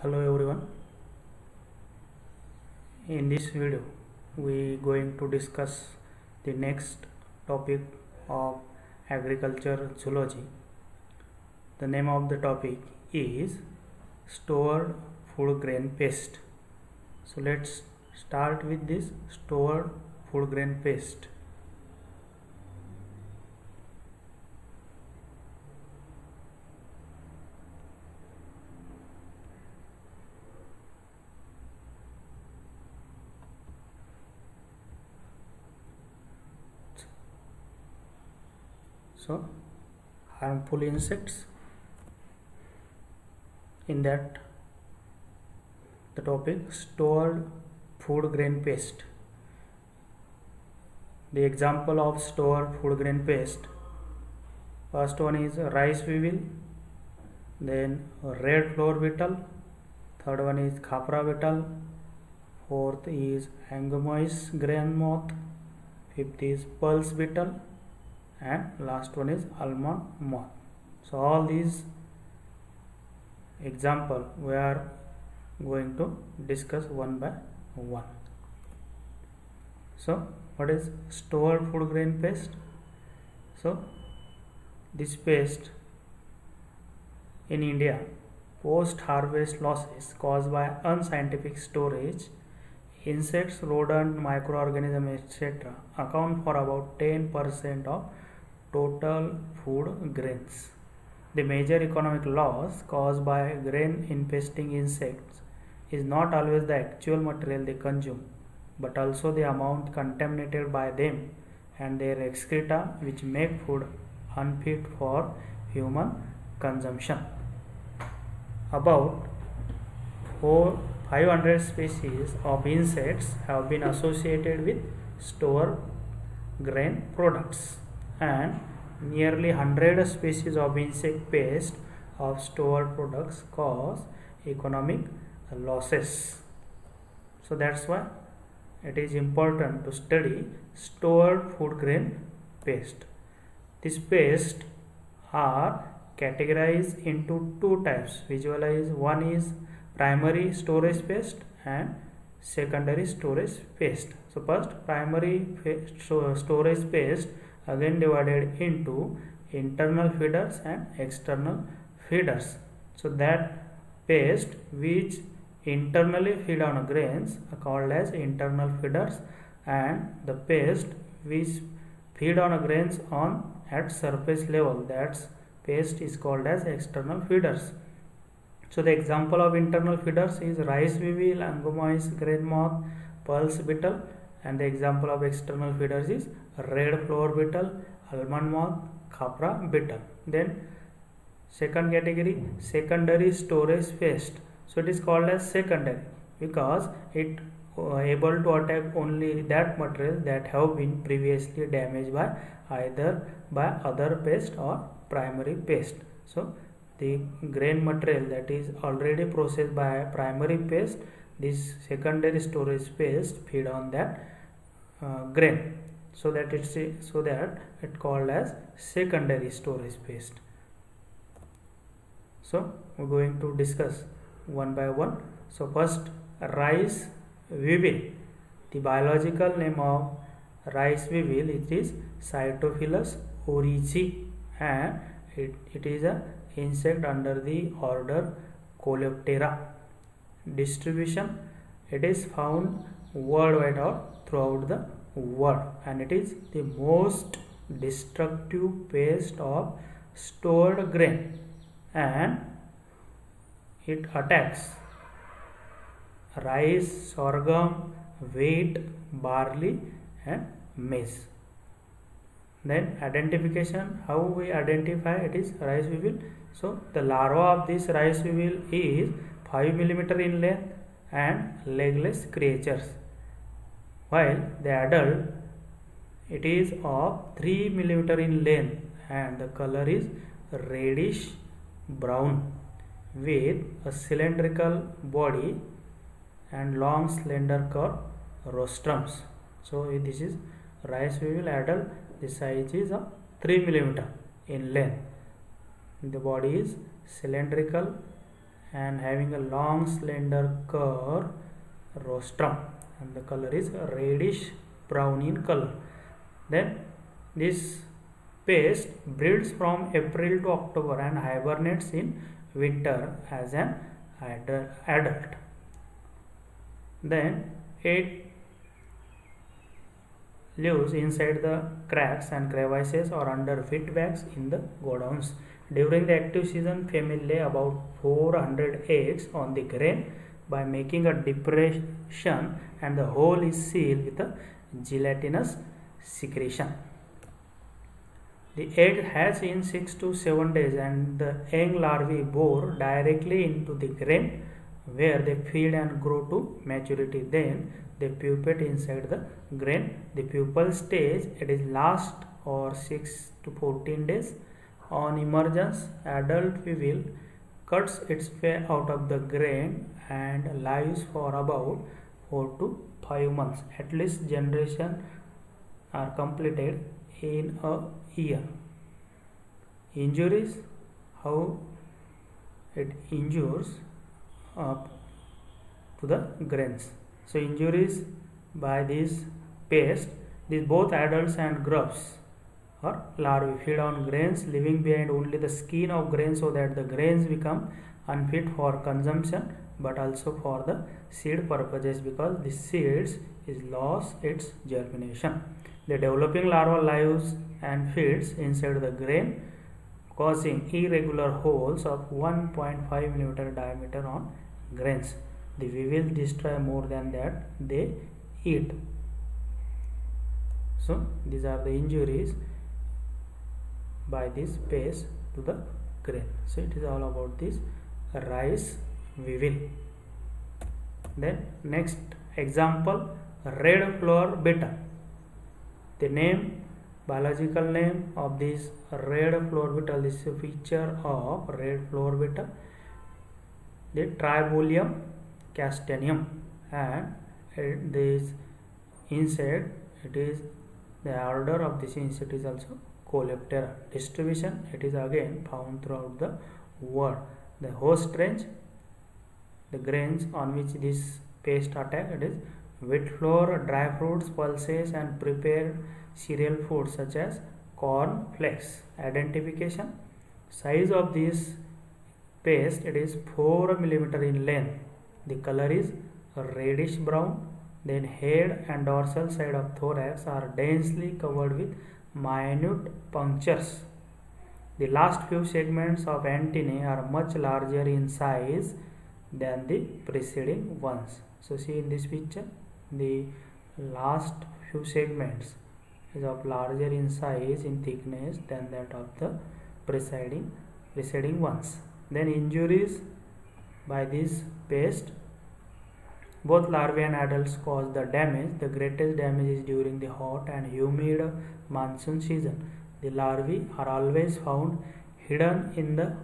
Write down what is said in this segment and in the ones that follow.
Hello everyone. In this video we going to discuss the next topic of agriculture zoology. The name of the topic is stored food grain paste. So let's start with this stored food grain paste. So harmful insects, in that the topic stored food grain paste. The example of stored food grain paste, first one is rice weevil, then red flower beetle, third one is khapra beetle, fourth is angomys grain moth, fifth is pulse beetle, and last one is almond moth. So all these example we are going to discuss one by one. So what is stored food grain paste? So this paste in India, post harvest losses caused by unscientific storage, insects, rodent, microorganisms, etc. account for about 10% of total food grains. The major economic loss caused by grain infesting insects is not always the actual material they consume, but also the amount contaminated by them and their excreta, which make food unfit for human consumption. About 500 species of insects have been associated with stored grain products, and nearly 100 species of insect paste of stored products cause economic losses. So that's why it is important to study stored food grain paste. This paste are categorized into two types. Visualize, one is primary storage paste and secondary storage paste. So first, primary storage paste again divided into internal feeders and external feeders. So that paste which internally feed on grains are called as internal feeders, and the paste which feed on grains on at surface level, that's paste is called as external feeders. So the example of internal feeders is rice weevil, angomys grain moth, pulse beetle, and the example of external feeders is red flower beetle, almond moth, khapra beetle. Then second category, secondary storage paste. So it is called as secondary because it able to attack only that material that have been previously damaged by either by other paste or primary paste. So the grain material that is already processed by primary paste, this secondary storage paste feed on that grain, so that it called as secondary storage paste. So we're going to discuss one by one. So first, rice weevil. The biological name of rice weevil, it is Cytophilus oryzae, and it is a insect under the order Coleoptera. Distribution, it is found worldwide or throughout the world, and it is the most destructive pest of stored grain, and it attacks rice, sorghum, wheat, barley, and maize. Then identification, how we identify it is rice weevil. So the larva of this rice weevil is 5 mm in length and legless creatures, while the adult it is of 3 mm in length and the color is reddish brown with a cylindrical body and long slender curved rostrums. So this is rice weevil adult. The size is of 3 mm in length. The body is cylindrical and having a long slender curve rostrum, and the color is reddish brown in color. Then this pest breeds from April to October and hibernates in winter as an adult. Then it lives inside the cracks and crevices or under wheat bags in the godowns. During the active season, female lay about 400 eggs on the grain by making a depression, and the hole is sealed with a gelatinous secretion. The egg hatch in 6 to 7 days, and the young larvae bore directly into the grain where they feed and grow to maturity. Then they pupate inside the grain. The pupal stage, it is last or 6 to 14 days. On emergence, adult weevil cuts its way out of the grain and lives for about 4 to 5 months. At least generation are completed in a year. Injuries, how it injures up to the grains. So injuries by this pest, these both adults and grubs or larvae feed on grains, leaving behind only the skin of grain so that the grains become unfit for consumption, but also for the seed purposes, because the seeds is lost its germination. The developing larva lives and feeds inside the grain, causing irregular holes of 1.5 mm diameter on grains. The weevil destroy more than that they eat. So these are the injuries by this pest to the grain. So it is all about this rice weevil. Then next example, red flower beetle. The name, biological name of this red flower beetle is a feature of red flower beetle, the Tribolium castaneum, and this insect, it is the order of this insect is also Coleoptera. Distribution, it is again found throughout the world. The host range, the grains on which this pest attack, it is wheat flour, dry fruits, pulses, and prepared cereal foods such as corn flakes. Identification, size of this pest, it is 4 mm in length. The color is reddish brown. Then head and dorsal side of thorax are densely covered with minute punctures. The last few segments of antennae are much larger in size than the preceding ones. So see in this picture, the last few segments is of larger in size, in thickness than that of the preceding ones. Then injuries by this pest, both larvae and adults cause the damage. The greatest damage is during the hot and humid monsoon season. The larvae are always found hidden in the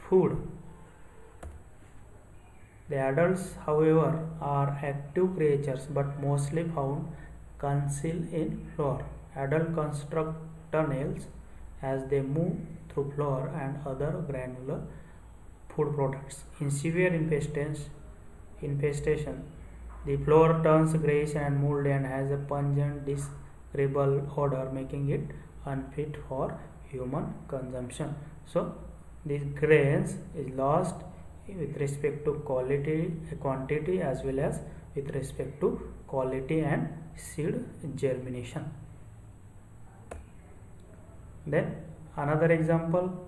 food. The adults, however, are active creatures but mostly found concealed in flour. Adults construct tunnels as they move through flour and other granular food products. In severe infestation, the flour turns grayish and moldy and has a pungent, disagreeable odor, making it unfit for human consumption. So, these grains is lost with respect to quantity as well as with respect to quality and seed germination. Then another example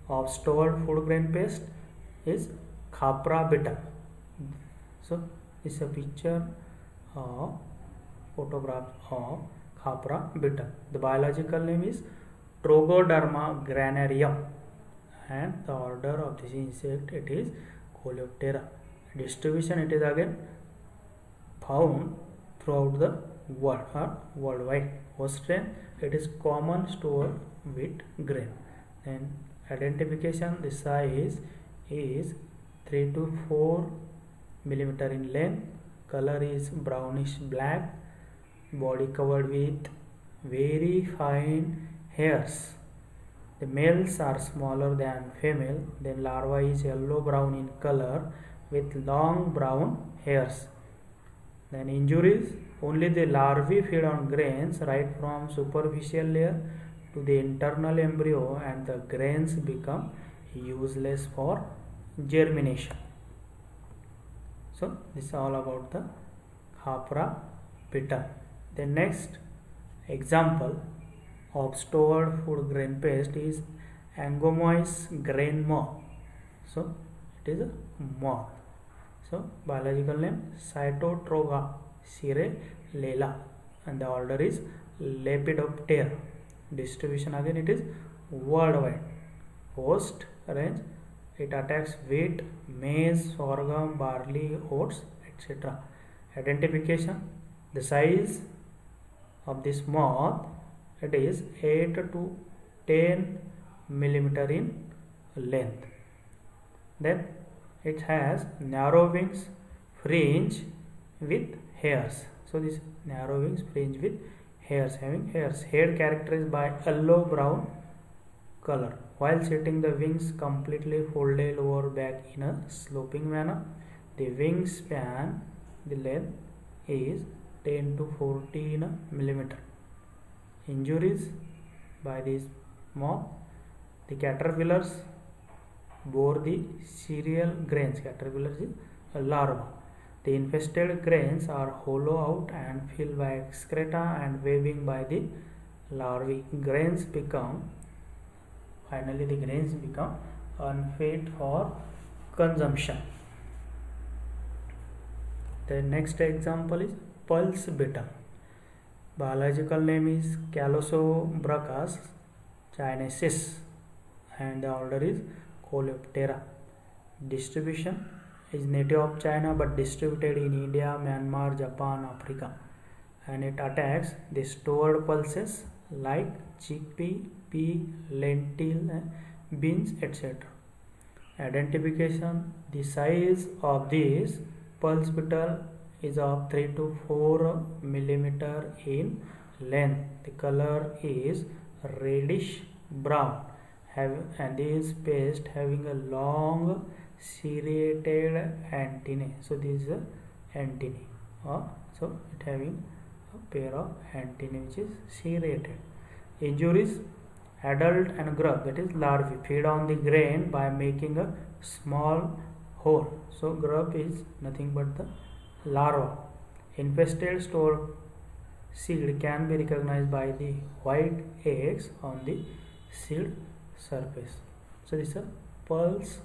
of stored food grain pest is Khapra beetle. So this is a picture of photograph of Khapra beetle. The biological name is Trogoderma granarium, and the order of this insect, it is Coleoptera. Distribution, it is again found throughout the world or worldwide. Host strain, it is common stored wheat grain. Then identification, the size is 3 to 4 mm in length. Color is brownish black. Body covered with very fine hairs. The males are smaller than female. Then larva is yellow brown in color with long brown hairs. Then injuries, only the larvae feed on grains right from superficial layer to the internal embryo, and the grains become useless for germination. So this is all about the Khapra beetle. The next example of stored food grain pest is Angomys grain moth. So it is a moth. So biological name Cytotroga cerelela, and the order is Lepidoptera. Distribution again it is worldwide. Host range, it attacks wheat, maize, sorghum, barley, oats, etc. Identification, the size of this moth, it is 8 to 10 millimeter in length. Then it has narrow wings fringe with hairs. So this narrow wings fringe with hairs, having hairs. Head characterized by yellow brown color. While sitting, the wings completely folded over back in a sloping manner. The wingspan, the length is 10 to 14 millimeter. Injuries by this moth, the caterpillars bore the cereal grains. Caterpillars is a larva. The infested grains are hollow out and filled by excreta and webbing by the larvae. Finally the grains become unfit for consumption. The next example is pulse beetle. Biological name is Callosobrachus chinesis, and the order is Coleoptera. Distribution is native of China but distributed in India, Myanmar, Japan, Africa, and it attacks the stored pulses like chickpea, pea, lentil, beans, etc. Identification, the size of this pulse beetle is of 3 to 4 millimeter in length. The color is reddish brown, and this pest having a long serrated antennae. So this is a antennae, so it having a pair of antennae which is serrated. Injuries, adult and grub, that is larvae, feed on the grain by making a small hole. So grub is nothing but the larva. Infested stored seed can be recognized by the white eggs on the seed surface. So this is a pulse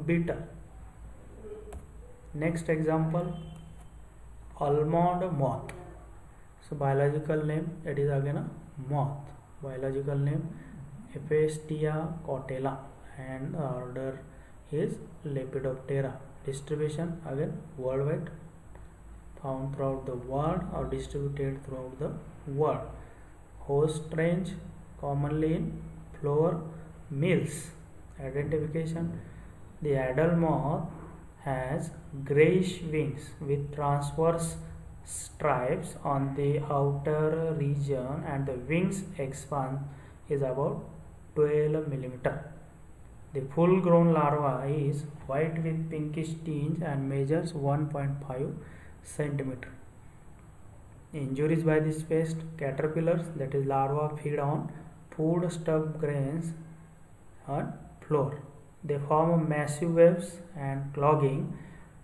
beetle. Next example, almond moth. So biological name, it is again a moth. Biological name Hephaestia cautela, and order is Lepidoptera. Distribution again worldwide, found throughout the world or distributed throughout the world. Host range commonly in flour mills. Identification, the adult moth has grayish wings with transverse stripes on the outer region, and the wings span is about 12 millimeter. The full grown larva is white with pinkish tinge and measures 1.5 centimeter. Injuries by this pest, caterpillars, that is larvae, feed on food stuffed grains on floor. They form massive webs and clogging,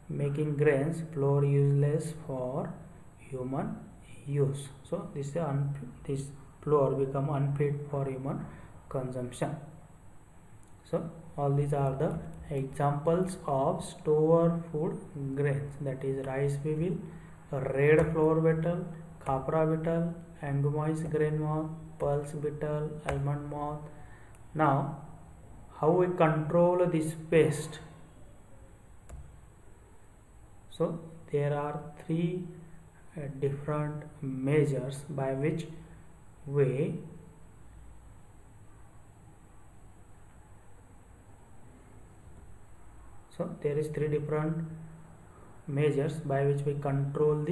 making grains flour useless for human use. So this flour become unfit for human consumption. So all these are the examples of stored food grains, that is rice weevil, red flower beetle, Khapra beetle, Angomys grain moth, pulse beetle, almond moth. Now how we control this pest? So there are three different measures by which we three different measures by which we control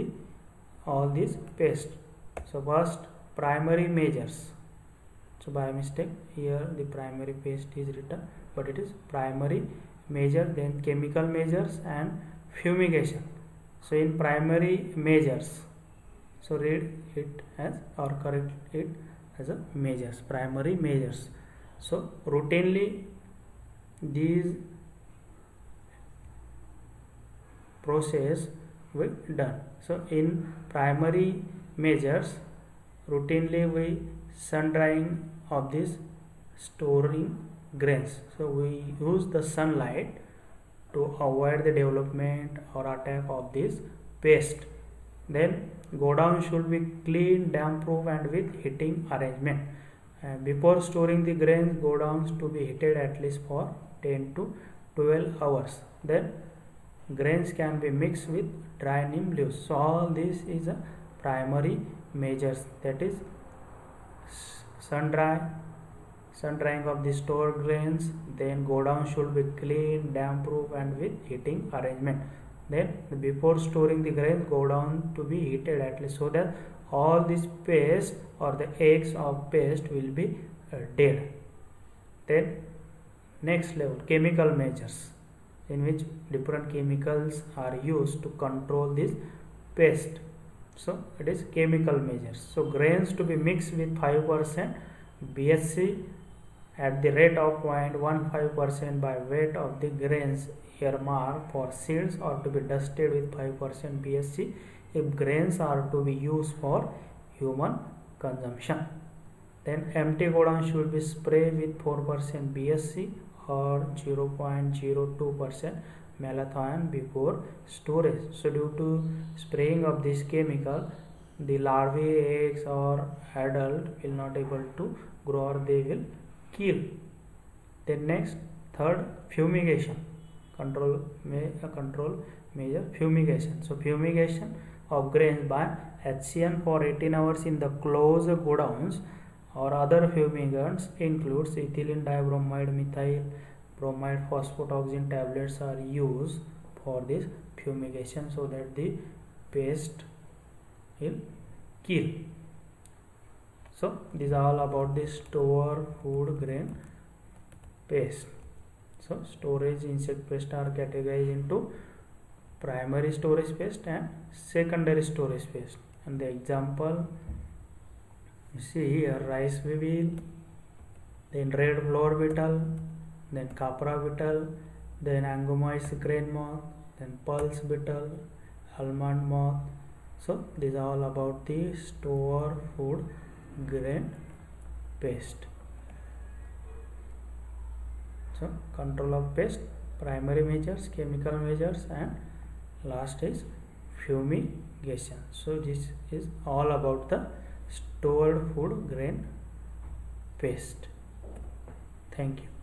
all these pests. So first, primary measures. So by mistake here the primary paste is written, but it is primary measure, then chemical measures and fumigation. So in primary measures, so read it as or correct it as a measures, primary measures. So routinely these process will done. So in primary measures, routinely we sun drying of this storing grains. So we use the sunlight to avoid the development or attack of this pest. Then go down should be clean, damp proof and with heating arrangement. Before storing the grains, go downs to be heated at least for 10 to 12 hours. Then grains can be mixed with dry neem leaves. So all this is a primary measures, that is sun drying of the stored grains. Then go down should be clean, damp proof and with heating arrangement. Then before storing the grains, go down to be heated at least, so that all this paste or the eggs of paste will be dead. Then next level, chemical measures, in which different chemicals are used to control this pest. So it is chemical measures. So grains to be mixed with 5% BSC at the rate of 0.15% by weight of the grains earmarked for seeds, or to be dusted with 5% BSC if grains are to be used for human consumption. Then empty go down should be sprayed with 4% BSC or 0.02% malathion before storage. So due to spraying of this chemical, the larvae, eggs or adult will not able to grow or they will kill. Then next, third, fumigation, control measure fumigation. So fumigation of grains by HCN for 18 hours in the closed godowns or other fumigants includes ethylene dibromide, methyl bromide, phosphotoxin tablets are used for this fumigation, so that the pest will kill. So these are all about the store food grain pest. So storage insect pest are categorized into primary storage pest and secondary storage pest. And the example you see here, rice weevil, then red flower beetle, then capra beetle, then angomyces grain moth, then pulse beetle, almond moth. So these are all about the store food grain pest. So control of pest, primary measures, chemical measures, and last is fumigation. So this is all about the stored food grain pest. Thank you.